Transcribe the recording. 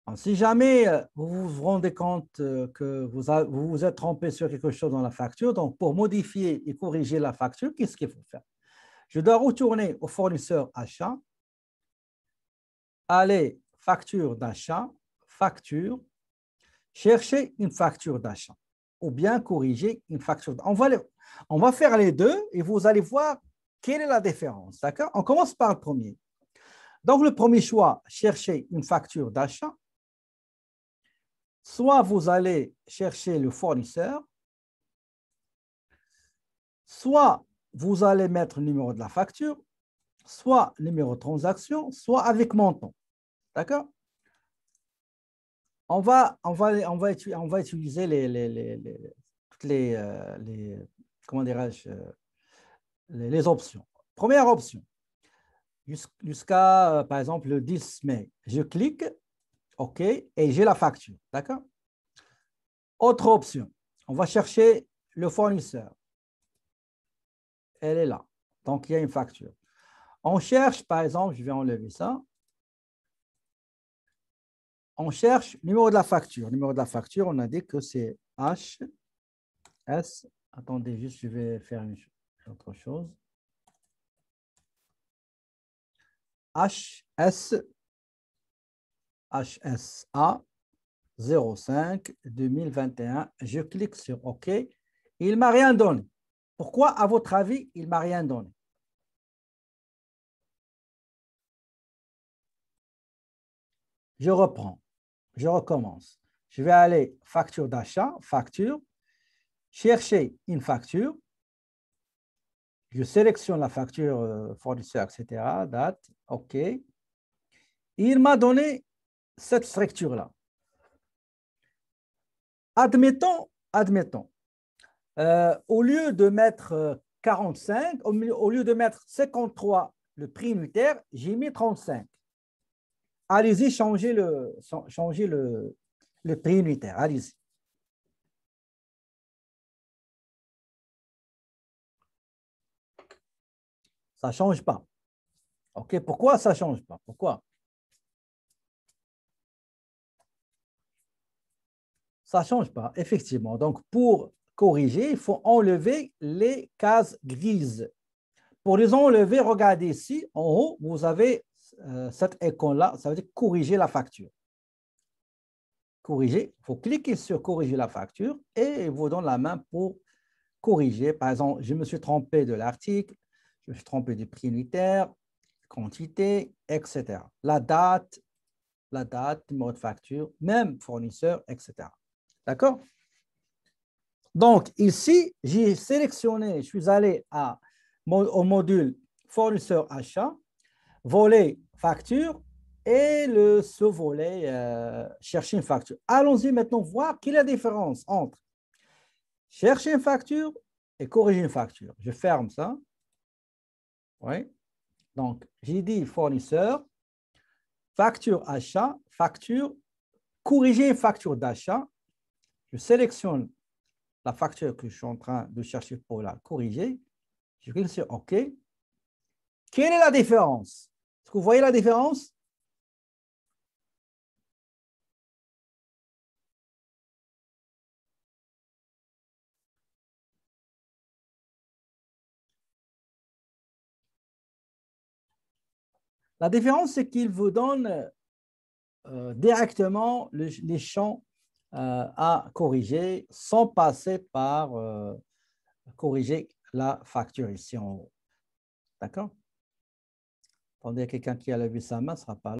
Alors, si jamais vous vous rendez compte que vous vous êtes trompé sur quelque chose dans la facture, donc pour modifier et corriger la facture, qu'est-ce qu'il faut faire? Je dois retourner au fournisseur achat, aller facture d'achat, facture, chercher une facture d'achat ou bien corriger une facture. On va faire les deux et vous allez voir quelle est la différence. D'accord? On commence par le premier. Donc, le premier choix, chercher une facture d'achat. Soit vous allez chercher le fournisseur, soit vous allez mettre le numéro de la facture, soit le numéro de transaction, soit avec montant. D'accord? On va utiliser toutes comment dirais-je, les options. Première option, jusqu'à, par exemple, le 10 mai, je clique, OK, et j'ai la facture. D'accord? Autre option, on va chercher le fournisseur. Elle est là. Donc, il y a une facture. On cherche, par exemple, je vais enlever ça. On cherche le numéro de la facture. Le numéro de la facture, on a dit que c'est HS. Attendez, juste, je vais faire une autre chose. HSA 05 2021. Je clique sur OK. Il ne m'a rien donné. Pourquoi, à votre avis, il ne m'a rien donné? Je reprends. Je recommence. Je vais aller facture d'achat, facture, chercher une facture. Je sélectionne la facture fournisseur, etc. Date, OK. Il m'a donné cette structure-là. Admettons, au lieu de mettre 45, au lieu de mettre 53, le prix unitaire, j'ai mis 35. Allez-y, changez le prix unitaire. Allez-y. Ça ne change pas. OK, pourquoi ça ne change pas? Pourquoi? Ça ne change pas, effectivement. Donc, pour corriger, il faut enlever les cases grises. Pour les enlever, regardez ici, en haut, vous avez cette icône-là, ça veut dire corriger la facture. Corriger, il faut cliquer sur corriger la facture et il vous donne la main pour corriger. Par exemple, je me suis trompé de l'article, je me suis trompé du prix unitaire, quantité, etc. La date, numéro de facture, même fournisseur, etc. D'accord? Donc, ici, j'ai sélectionné, je suis allé au module fournisseur achat, volet facture et ce volet chercher une facture. Allons-y maintenant voir quelle est la différence entre chercher une facture et corriger une facture. Je ferme ça. Oui. Donc, j'ai dit fournisseur, facture achat, facture, corriger une facture d'achat. Je sélectionne la facture que je suis en train de chercher pour la corriger. Je clique sur OK. Quelle est la différence? Est-ce que vous voyez la différence? La différence, c'est qu'il vous donne directement les champs à corriger sans passer par corriger la facture ici en haut. D'accord? Attendez, quelqu'un qui a levé sa main ne sera pas là.